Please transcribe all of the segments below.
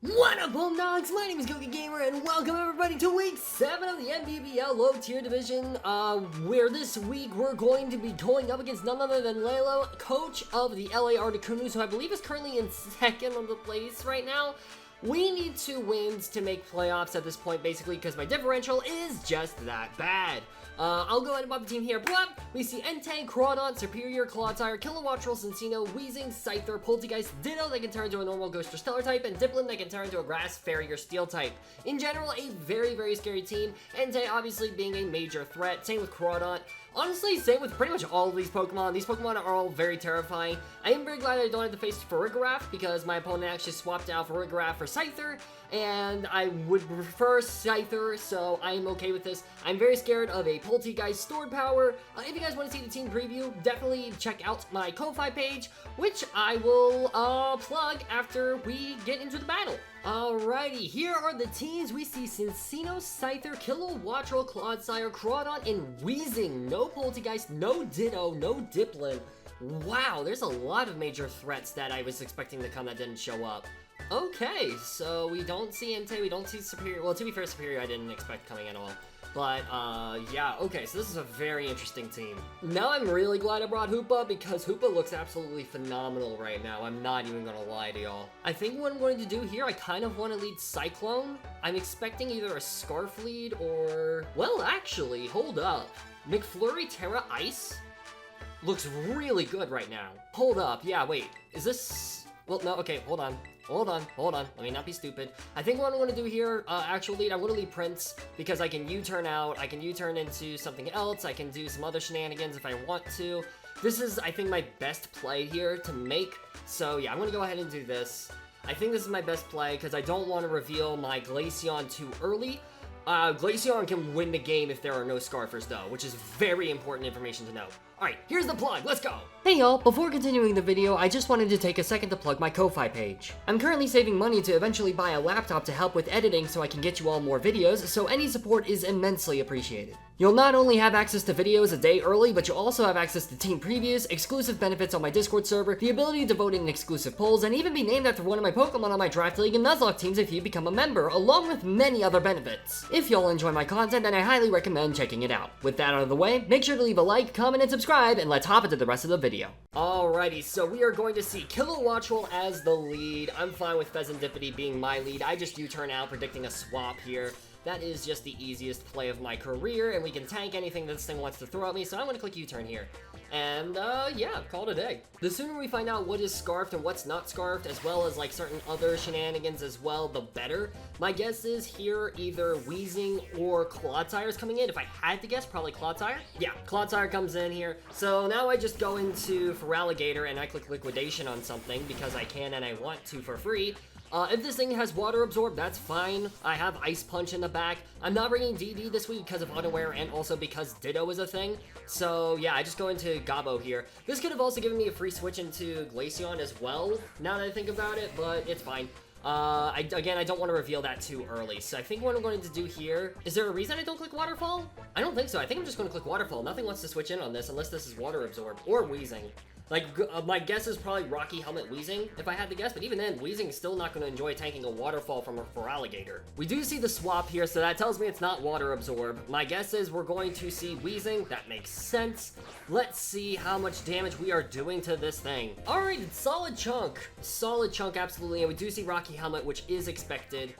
What up, Homedawgs? My name is Gokey Gamer, and welcome everybody to week 7 of the NBBL low tier division, where this week we're going to be going up against none other than Lalo, coach of the LA Articunos, who I believe is currently in second on the place right now. We need 2 wins to make playoffs at this point, basically, because my differential is just that bad. I'll go ahead and pop the team here. Blah! We see Entei, Crawdaunt, Superior, Crawdaunt, Kilowattrel, Cincino, Wheezing, Scyther, Poltergeist, Ditto that can turn into a normal Ghost or Stellar type, and Dipplin that can turn into a Grass, Fairy, or Steel type. In general, a very, very scary team. Entei obviously being a major threat. Same with Crawdaunt. Honestly, same with pretty much all of these Pokemon. These Pokemon are all very terrifying. I am very glad I don't have to face Farigiraf because my opponent actually swapped out Farigiraf for Scyther, and I would prefer Scyther, so I am okay with this. I'm very scared of a Poltergeist Stored Power. If you guys want to see the team preview, definitely check out my Ko-Fi page, which I will plug after we get into the battle. Alrighty, here are the teams. We see Cincino, Scyther, Kilowattrel, Cloddsire, Crawdaunt, and Wheezing. No Poltergeist, no Ditto, no Dipplin. Wow, there's a lot of major threats that I was expecting to come that didn't show up. Okay, so we don't see Entei, we don't see Superior. Well, to be fair, Superior I didn't expect coming at all. But, yeah, okay, so this is a very interesting team. Now I'm really glad I brought Hoopa because Hoopa looks absolutely phenomenal right now. I'm not even gonna lie to y'all. I think what I'm going to do here, I kind of want to lead Cyclone. I'm expecting either a Scarf lead or... Well, actually, hold up. McFlurry TERA Ice looks really good right now. Hold up, yeah, wait, is this... Well, no, okay, hold on. Hold on. Let me not be stupid. I think what I'm going to do here, actual lead, I'm going to lead Prince because I can U-turn out. I can U-turn into something else. I can do some other shenanigans if I want to. This is, I think, my best play here to make. So, yeah, I'm going to go ahead and do this. I think this is my best play because I don't want to reveal my Glaceon too early. Glaceon can win the game if there are no Scarfers, though, which is very important information to know. Alright, here's the plug, let's go! Hey y'all, before continuing the video, I just wanted to take a second to plug my Ko-Fi page. I'm currently saving money to eventually buy a laptop to help with editing so I can get you all more videos, so any support is immensely appreciated. You'll not only have access to videos a day early, but you'll also have access to team previews, exclusive benefits on my Discord server, the ability to vote in exclusive polls, and even be named after one of my Pokemon on my Draft League and NUZLOCKE teams if you become a member, along with many other benefits. If y'all enjoy my content, then I highly recommend checking it out. With that out of the way, make sure to leave a like, comment, and subscribe, and let's hop into the rest of the video. Alrighty, so we are going to see Kilowattrel as the lead. I'm fine with Pheasantipity being my lead. I just U-turn out, predicting a swap here. That is just the easiest play of my career, and we can tank anything this thing wants to throw at me, so I'm going to click U-turn here. And, yeah, call it a day. The sooner we find out what is Scarfed and what's not Scarfed, as well as, like, certain other shenanigans as well, the better. My guess is here either Wheezing or Cloddsire is coming in. If I had to guess, probably Cloddsire. Yeah, Cloddsire comes in here. So now I just go into Feraligatr and I click Liquidation on something because I can and I want to for free. If this thing has Water Absorb, that's fine. I have Ice Punch in the back. I'm not bringing DD this week because of Unaware and also because Ditto is a thing. So yeah, I just go into Gabo here. This could have also given me a free switch into Glaceon as well, now that I think about it, but it's fine. Again, I don't want to reveal that too early, so I think what I'm going to do here... Is there a reason I don't click Waterfall? I don't think so. I think I'm just going to click Waterfall. Nothing wants to switch in on this unless this is Water Absorb or Wheezing. Like, my guess is probably Rocky Helmet Wheezing, if I had to guess, but even then, Wheezing's still not going to enjoy tanking a Waterfall from a Feraligatr. We do see the swap here, so that tells me it's not Water Absorb. My guess is we're going to see Wheezing. That makes sense. Let's see how much damage we are doing to this thing. Alright, it's solid chunk. Solid chunk, absolutely, and we do see Rocky Helmet, which is expected.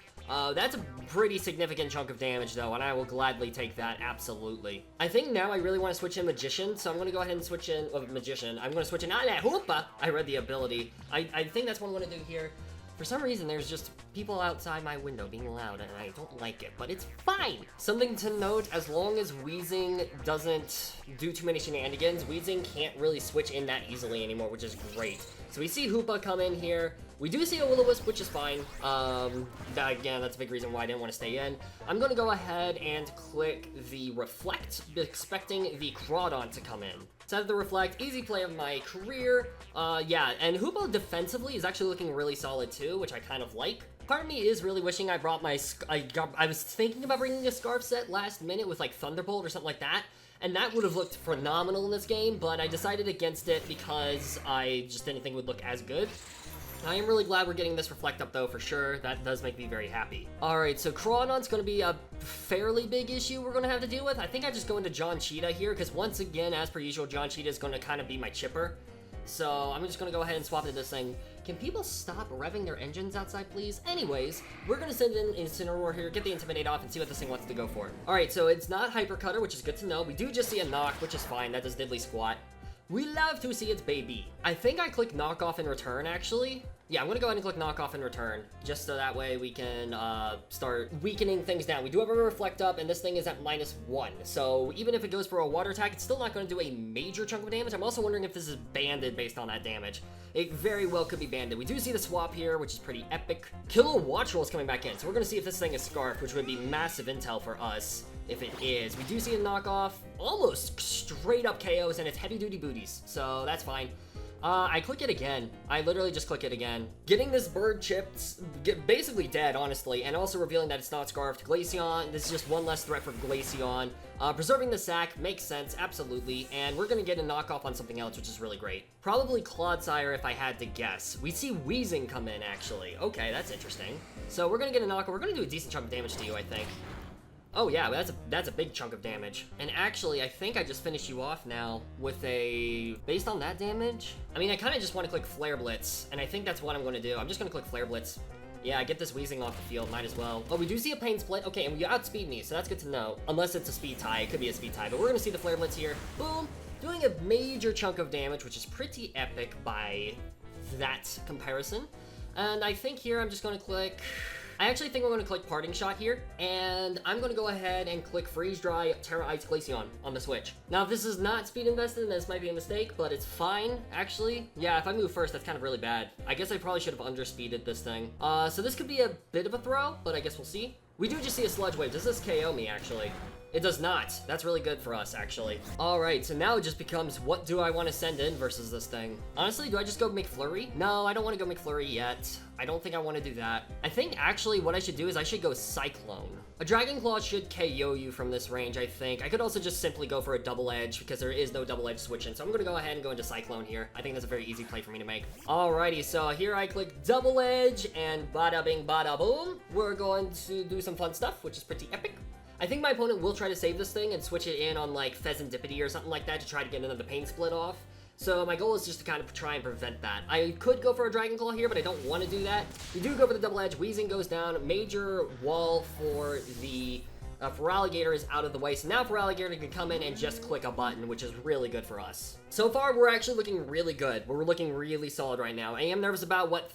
That's a pretty significant chunk of damage, though, and I will gladly take that, absolutely. I think now I really want to switch in Magician, so I'm going to go ahead and switch in Magician. I'm going to switch in Hoopa. I read the ability. I think that's what I'm going to do here. For some reason, there's just people outside my window being loud, and I don't like it, but it's fine. Something to note, as long as Wheezing doesn't do too many shenanigans, Wheezing can't really switch in that easily anymore, which is great. So we see Hoopa come in here. We do see a Will-O-Wisp, which is fine. Again, that's a big reason why I didn't want to stay in. I'm going to go ahead and click the Reflect, expecting the Crawdaunt to come in. Set the Reflect, easy play of my career. Yeah, and Hoopa defensively is actually looking really solid too, which I kind of like. Part of me is really wishing I brought my... I was thinking about bringing a Scarf set last minute with, like, Thunderbolt or something like that. And that would have looked phenomenal in this game, but I decided against it because I just didn't think it would look as good. I am really glad we're getting this Reflect up though, for sure. That does make me very happy. Alright, so Crawdaunt's gonna be a fairly big issue we're gonna have to deal with. I think I just go into John Cheetah here, because once again, as per usual, John Cheetah is gonna kind of be my chipper. So I'm just gonna go ahead and swap into this thing. Can people stop revving their engines outside, please? Anyways, we're gonna send in Incineroar here, get the Intimidate off, and see what this thing wants to go for. Alright, so it's not Hyper Cutter, which is good to know. We do just see a knock, which is fine. That does diddly squat. We love to see its baby. I think I click knock off in return, actually. Yeah, I'm gonna go ahead and click knock off in return, just so that way we can start weakening things down. We do have a Reflect up, and this thing is at -1. So even if it goes for a water attack, it's still not gonna do a major chunk of damage. I'm also wondering if this is banded based on that damage. It very well could be banded. We do see the swap here, which is pretty epic. Kilowattrel is coming back in, so we're gonna see if this thing is Scarfed, which would be massive intel for us if it is. We do see a knockoff, almost straight up KOs, and it's heavy duty booties, so that's fine. I click it again. I literally just click it again. Getting this bird chipped, basically dead, honestly, and also revealing that it's not Scarfed. Glaceon, this is just one less threat for Glaceon. Preserving the sack makes sense, absolutely, and we're gonna get a knockoff on something else, which is really great. Probably Clodsire if I had to guess. We see Wheezing come in, actually. Okay, that's interesting. So we're gonna get a knockoff. We're gonna do a decent chunk of damage to you, I think. Oh yeah, that's a big chunk of damage. And actually, I think I just finished you off now with a... Based on that damage? I mean, I kind of just want to click Flare Blitz, and I think that's what I'm going to do. I'm just going to click Flare Blitz. Yeah, get this Wheezing off the field, might as well. Oh, we do see a Pain Split. Okay, and we outspeed me, so that's good to know. Unless it's a speed tie, it could be a speed tie, but we're going to see the Flare Blitz here. Boom! Doing a major chunk of damage, which is pretty epic by that comparison. And I think here I'm just going to click... I actually think we're going to click Parting Shot here, and I'm going to go ahead and click Freeze Dry TERA Ice Glaceon on the Switch. Now, if this is not speed invested, then this might be a mistake, but it's fine, actually. Yeah, if I move first, that's kind of really bad. I guess I probably should have underspeeded this thing. So this could be a bit of a throw, but I guess we'll see. We do just see a Sludge Wave. Does this KO me, actually? It does not. That's really good for us, actually. Alright, so now it just becomes, what do I want to send in versus this thing? Honestly, do I just go McFlurry? No, I don't want to go McFlurry yet. I don't think I want to do that. I think, actually, what I should do is I should go Cyclone. A Dragon Claw should KO you from this range, I think. I could also just simply go for a Double Edge, because there is no Double Edge switch in. So I'm going to go ahead and go into Cyclone here. I think that's a very easy play for me to make. Alrighty, so here I click Double Edge, and bada bing, bada boom. We're going to do some fun stuff, which is pretty epic. I think my opponent will try to save this thing and switch it in on like Pheasantipity or something like that to try to get another Pain Split off. So my goal is just to kind of try and prevent that. I could go for a Dragon Claw here, but I don't want to do that. We do go for the Double Edge. Wheezing goes down. Major wall for the Feraligatr is out of the way. So now Feraligatr can come in and just click a button, which is really good for us. So far, we're actually looking really good. We're looking really solid right now. I am nervous about what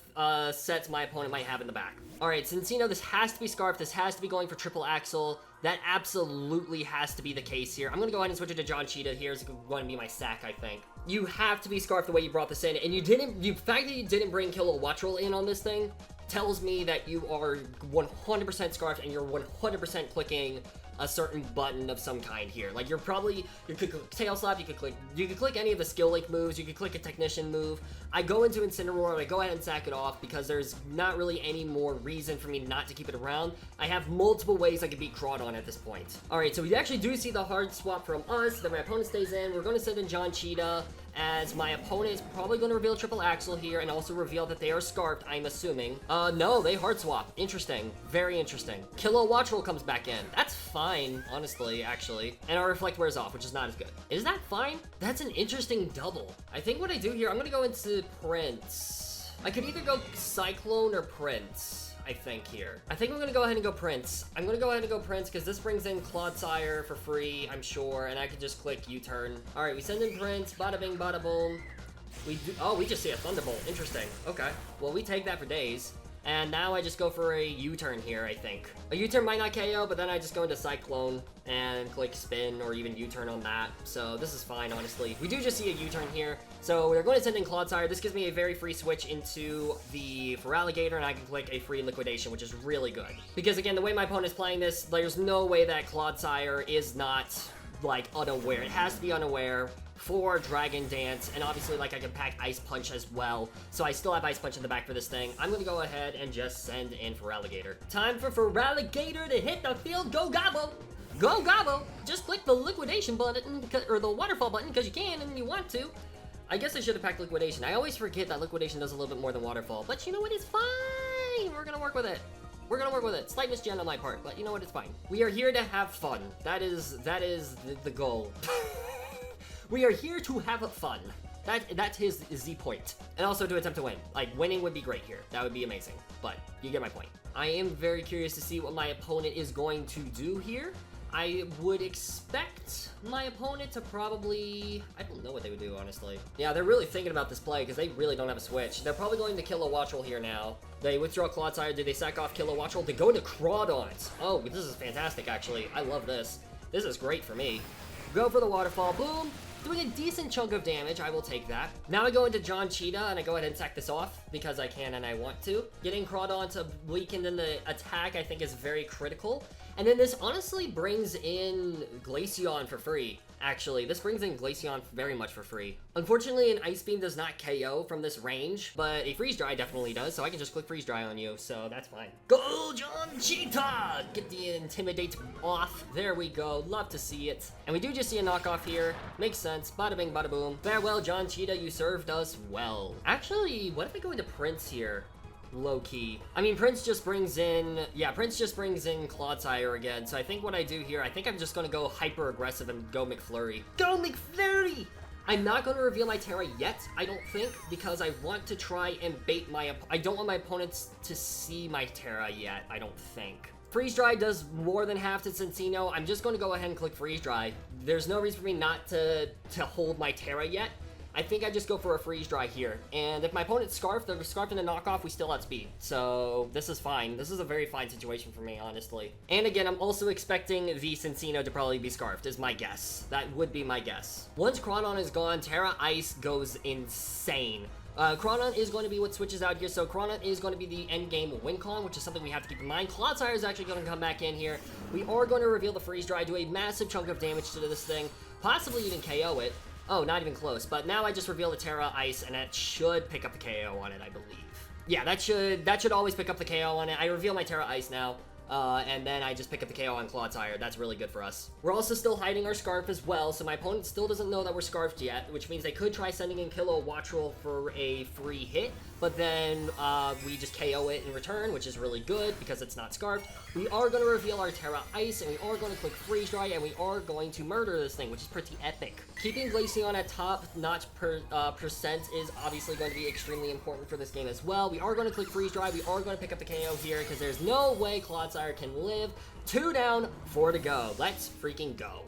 sets my opponent might have in the back. All right, since, you know, this has to be Scarf, this has to be going for Triple Axle. That absolutely has to be the case here. I'm going to go ahead and switch it to John Cheetah. Here's going to be my sack, I think. You have to be Scarf the way you brought this in, and the fact that you didn't bring Kilowattrel in on this thing tells me that you are 100% Scarfed and you're 100% clicking a certain button of some kind here. Like you could click Tail Slap, you could click any of the Skill Link moves, you could click a Technician move. I go into Incineroar and I go ahead and sack it off because there's not really any more reason for me not to keep it around. I have multiple ways I could beat Crawdaunt at this point. Alright, so we actually do see the hard swap from us, then my opponent stays in. We're going to send in John Cheetah, as my opponent is probably going to reveal Triple Axle here and also reveal that they are Scarfed, I'm assuming. No, they hard swap. Interesting. Very interesting. Kilowattrel comes back in. That's fine, honestly, actually. And our Reflect wears off, which is not as good. Is that fine? That's an interesting double. I think what I do here, I'm going to go into Prince. I could either go Cyclone or Prince. I think here. I think I'm gonna go ahead and go Prince. I'm gonna go ahead and go Prince because this brings in Clodsire for free, I'm sure, and I can just click U-turn. All right, we send in Prince, bada bing, bada boom. We just see a Thunderbolt, interesting. Okay, well, we take that for days. And now I just go for a U-turn here, I think. A U-turn might not KO, but then I just go into Cyclone and click spin or even U-turn on that. So this is fine, honestly. We do just see a U-turn here. So we're going to send in Clodsire. This gives me a very free switch into the Feraligatr, and I can click a free Liquidation, which is really good. Because again, the way my opponent is playing this, there's no way that Clodsire is not, like, unaware. It has to be unaware for Dragon Dance, and obviously, like, I can pack Ice Punch as well, so I still have Ice Punch in the back for this thing. I'm gonna go ahead and just send in Feraligatr. Time for Feraligatr to hit the field. Go Gobble! Go Gobble! Just click the Liquidation button, or the Waterfall button, because you can and you want to. I guess I should have packed Liquidation. I always forget that Liquidation does a little bit more than Waterfall, but you know what? It's fine. We're gonna work with it. We're gonna work with it. Slight misgen on my part, but you know what? It's fine. We are here to have fun. That is the goal. We are here to have fun. That is the point. And also to attempt to win. Like, winning would be great here. That would be amazing. But you get my point. I am very curious to see what my opponent is going to do here. I would expect my opponent to probably... I don't know what they would do, honestly. Yeah, they're really thinking about this play because they really don't have a switch. They're probably going to Kilowattrel here now. They withdraw Cloddsire. Do they sack off Kilowattrel? They go into Crawdaunt. Oh, this is fantastic, actually. I love this. This is great for me. Go for the Waterfall. Boom. Doing a decent chunk of damage, I will take that. Now I go into John Cheetah, and I go ahead and sack this off, because I can and I want to. Getting Crawdaunt to weaken in the attack, I think, is very critical. And then this honestly brings in Glaceon for free, actually. This brings in Glaceon very much for free. Unfortunately, an Ice Beam does not KO from this range, but a Freeze Dry definitely does, so I can just click Freeze Dry on you, so that's fine. Go, John Cheetah! Get the Intimidate off. There we go. Love to see it. And we do just see a knockoff here. Makes sense. Bada bing, bada boom. Farewell, John Cheetah. You served us well. Actually, what if I go into Prince here? Low-key. I mean, Prince just brings in... Yeah, Prince just brings in Cloddsire again. So I think what I do here, I think I'm just going to go hyper-aggressive and go McFlurry. Go McFlurry! I'm not going to reveal my TERA yet, I don't think, because I want to try and bait my... I don't want my opponents to see my TERA yet, I don't think. Freeze Dry does more than half to Cinccino. I'm just going to go ahead and click Freeze Dry. There's no reason for me not to hold my TERA yet. I think I just go for a Freeze Dry here. And if my opponent's Scarf, they're Scarfed in a knockoff, we still outspeed. So this is fine. This is a very fine situation for me, honestly. And again, I'm also expecting the Cinccino to probably be Scarfed, is my guess. That would be my guess. Once Crawdaunt is gone, TERA Ice goes insane. Crawdaunt is going to be what switches out here, so Crawdaunt is going to be the endgame win con, which is something we have to keep in mind. Cloddsire is actually going to come back in here. We are going to reveal the Freeze Dry, do a massive chunk of damage to this thing, possibly even KO it. Oh, not even close, but now I just reveal the TERA Ice, and that should pick up the KO on it, I believe. Yeah, that should always pick up the KO on it. I reveal my TERA Ice now. And then I just pick up the KO on Cloddsire. That's really good for us. We're also still hiding our Scarf as well, so my opponent still doesn't know that we're Scarfed yet, which means they could try sending in Kilowattrel for a free hit, but then we just KO it in return, which is really good because it's not Scarfed. We are going to reveal our TERA Ice, and we are going to click Freeze Dry, and we are going to murder this thing, which is pretty epic. Keeping Glaceon at top-notch percent is obviously going to be extremely important for this game as well. We are going to click Freeze Dry. We are going to pick up the KO here because there's no way Cloddsire can live. 2 down, 4 to go. Let's freaking go.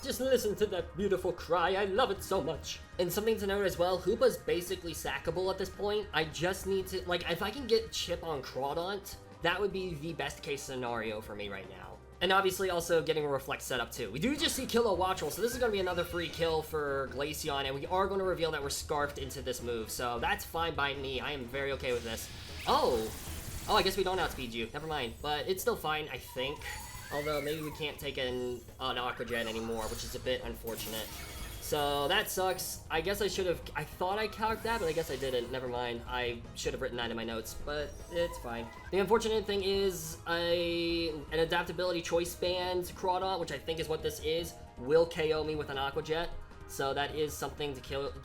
Just listen to that beautiful cry. I love it so much. And something to note as well, Hoopa's basically sackable at this point. I just need to, like, if I can get Chip on Crawdaunt, that would be the best case scenario for me right now. And obviously also getting a Reflect set up too. We do just see Kilowattrel, so this is going to be another free kill for Glaceon, and we are going to reveal that we're Scarfed into this move, so that's fine by me. I am very okay with this. Oh, I guess we don't outspeed you. Never mind, but it's still fine, I think. Although maybe we can't take an Aqua Jet anymore, which is a bit unfortunate. So that sucks. I guess I thought I calced that, but I guess I didn't. Never mind. I should have written that in my notes, but it's fine. The unfortunate thing is an adaptability choice band Crawdaunt, which I think is what this is, will KO me with an Aqua Jet. So that is something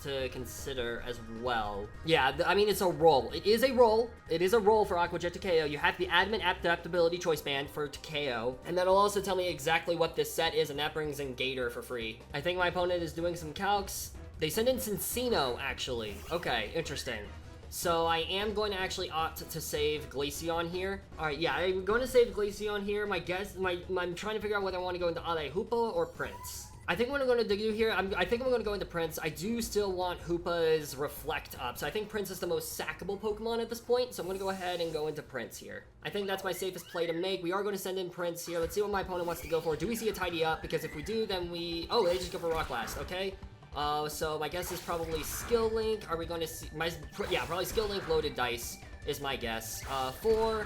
to consider as well. Yeah, I mean, it's a roll. It is a roll. It is a roll for Aqua Jet to KO. You have the Admin Adaptability Choice Band for to KO. And that'll also tell me exactly what this set is, and that brings in Gator for free. I think my opponent is doing some calcs. They send in Cinccino, actually. Okay, interesting. So I am going to actually opt to save Glaceon here. Alright, yeah, I'm going to save Glaceon here. I'm trying to figure out whether I want to go into Hoopa or Prince. I think what I'm going to do here, I think I'm going to go into Prince. I do still want Hoopa's Reflect up, so I think Prince is the most sackable Pokemon at this point, so I'm going to go ahead and go into Prince here. I think that's my safest play to make. We are going to send in Prince here. Let's see what my opponent wants to go for. Do we see a Tidy Up? Because if we do, then we... Oh, they just go for Rock Blast, okay. So my guess is probably Skill Link. Are we going to see... Yeah, probably Skill Link Loaded Dice is my guess. 4...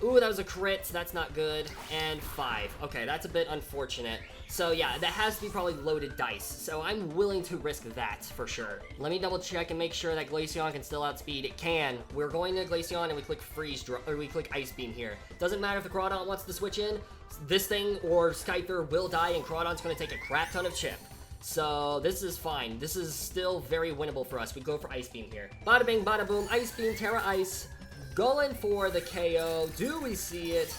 Ooh, that was a crit, so that's not good. And 5. Okay, that's a bit unfortunate. So yeah, that has to be probably loaded dice. So I'm willing to risk that for sure. Let me double check and make sure that Glaceon can still outspeed. It can. We're going to Glaceon and we click we click Ice Beam here. Doesn't matter if the Crawdaunt wants to switch in. This thing or Skyper will die and Crawdaunt's going to take a crap ton of chip. So this is fine. This is still very winnable for us. We go for Ice Beam here. Bada bing, bada boom, Ice Beam, TERA Ice. Going for the KO. Do we see it?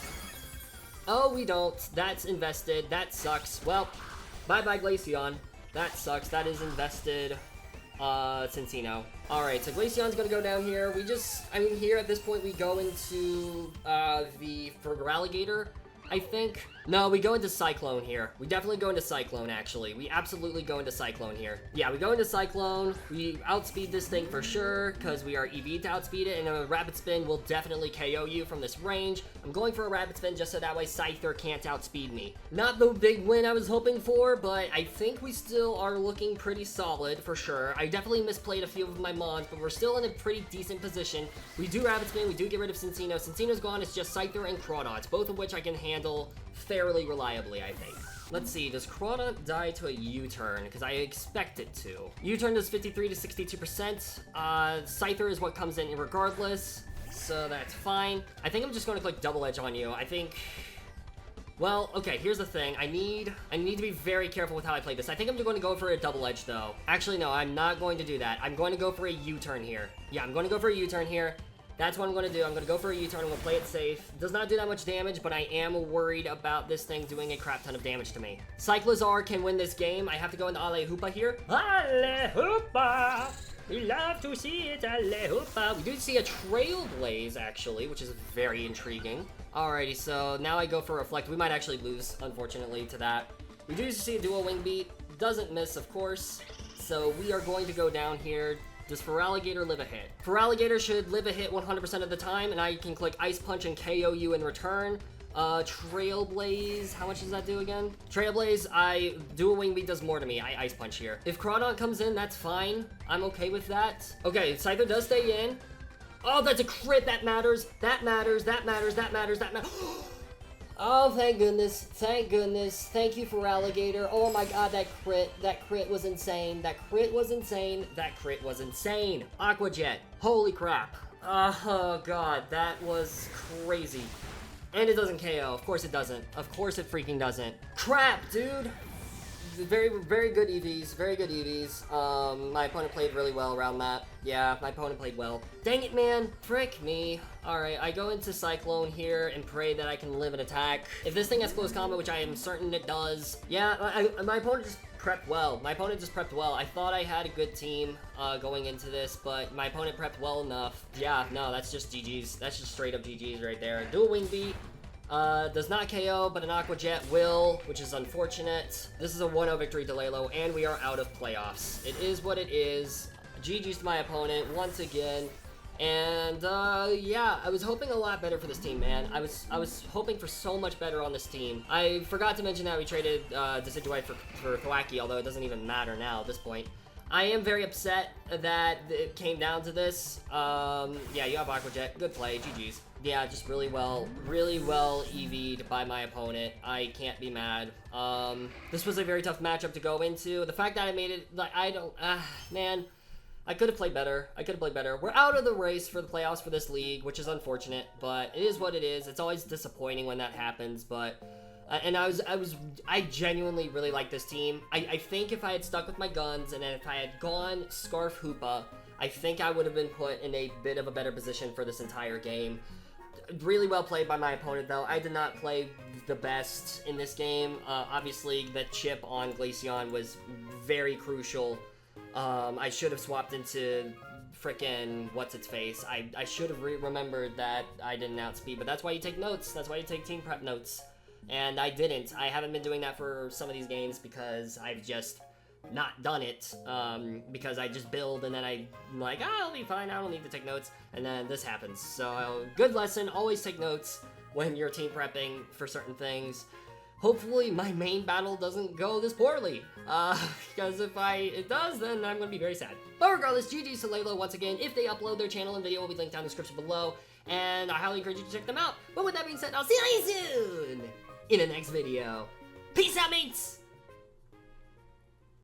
Oh, we don't. That's invested. That sucks. Well, bye-bye Glaceon. That sucks. That is invested. Cincino. Alright, so Glaceon's gonna go down here. Here at this point we go into, the Feraligatr, I think. No, we go into Cyclone here. We definitely go into Cyclone, actually. We absolutely go into Cyclone here. Yeah, we go into Cyclone. We outspeed this thing for sure, because we are EV to outspeed it, and a Rapid Spin will definitely KO you from this range. I'm going for a Rapid Spin just so that way Scyther can't outspeed me. Not the big win I was hoping for, but I think we still are looking pretty solid, for sure. I definitely misplayed a few of my mons, but we're still in a pretty decent position. We do Rapid Spin, we do get rid of Cincino. Cincino's gone, it's just Scyther and Crawdaunt, both of which I can handle fairly reliably, I think. Let's see, does Crawdaunt die to a U-turn? Because I expect it to. U-turn does 53 to 62%. Scyther is what comes in regardless, so that's fine. I think I'm just going to click Double Edge on you. I think... Well, okay, here's the thing. I need to be very careful with how I play this. I think I'm going to go for a Double Edge, though. Actually, no, I'm not going to do that. I'm going to go for a U-turn here. Yeah, I'm going to go for a U-turn here. That's what I'm going to do. I'm going to go for a U-turn. I'm going to play it safe. Does not do that much damage, but I am worried about this thing doing a crap ton of damage to me. Cyclizar can win this game. I have to go into Ale Hoopa here. Ale Hoopa! We love to see it, Ale Hoopa. We do see a Trailblaze, actually, which is very intriguing. Alrighty, so now I go for Reflect. We might actually lose, unfortunately, to that. We do see a Dual Wing Beat. Doesn't miss, of course. So we are going to go down here. Does Feraligatr live a hit? Feraligatr should live a hit 100% of the time, and I can click Ice Punch and KO you in return. Trailblaze, how much does that do again? Trailblaze, Dual Wing Beat does more to me. I Ice Punch here. If Crawdaunt comes in, that's fine. I'm okay with that. Okay, Scyther does stay in. Oh, that's a crit. That matters. That matters. That matters. That matters. That matters. Oh, thank goodness. Thank goodness. Thank you, Feraligatr. Oh my god, that crit. That crit was insane. That crit was insane. That crit was insane. Aqua Jet. Holy crap. Oh god, that was crazy. And it doesn't KO. Of course it doesn't. Of course it freaking doesn't. Crap, dude. Very, very good EVs. Very good EVs. My opponent played really well around that. Yeah, my opponent played well. Dang it, man. Frick me. Alright, I go into Cyclone here and pray that I can live an attack. If this thing has close combat, which I am certain it does. Yeah, my opponent just prepped well. My opponent just prepped well. I thought I had a good team going into this, but my opponent prepped well enough. Yeah, no, that's just GG's. That's just straight up GG's right there. Dual Wing Beat. Does not KO, but an Aqua Jet will, which is unfortunate. This is a 1-0 victory to Lalo, and we are out of playoffs. It is what it is. GG's to my opponent once again. And, yeah, I was hoping a lot better for this team, man. I was hoping for so much better on this team. I forgot to mention that we traded, Decidueye for Thwackey, although it doesn't even matter now at this point. I am very upset that it came down to this. Yeah, you have Aqua Jet. Good play. GG's. Yeah, just really well EV'd by my opponent. I can't be mad. This was a very tough matchup to go into. The fact that I made it, like, man, I could have played better. We're out of the race for the playoffs for this league, which is unfortunate, but it is what it is. It's always disappointing when that happens, but... and I genuinely really like this team. I think if I had stuck with my guns and if I had gone Scarf Hoopa, I think I would have been put in a bit of a better position for this entire game. Really well played by my opponent, though. I did not play the best in this game. Obviously, the chip on Glaceon was very crucial. I should have swapped into frickin' what's-its-face. I should have remembered that I didn't outspeed, but that's why you take notes. That's why you take team prep notes. And I didn't. I haven't been doing that for some of these games because I've just not done it. Because I just build and then I'm like, I'll be fine, I don't need to take notes. And then this happens. So, good lesson, always take notes when you're team prepping for certain things. Hopefully my main battle doesn't go this poorly. Because if it does, then I'm going to be very sad. But regardless, GG's to Lalo once again. If they upload their channel and video will be linked down in the description below. And I highly encourage you to check them out. But with that being said, I'll see you soon in the next video. Peace out, mates!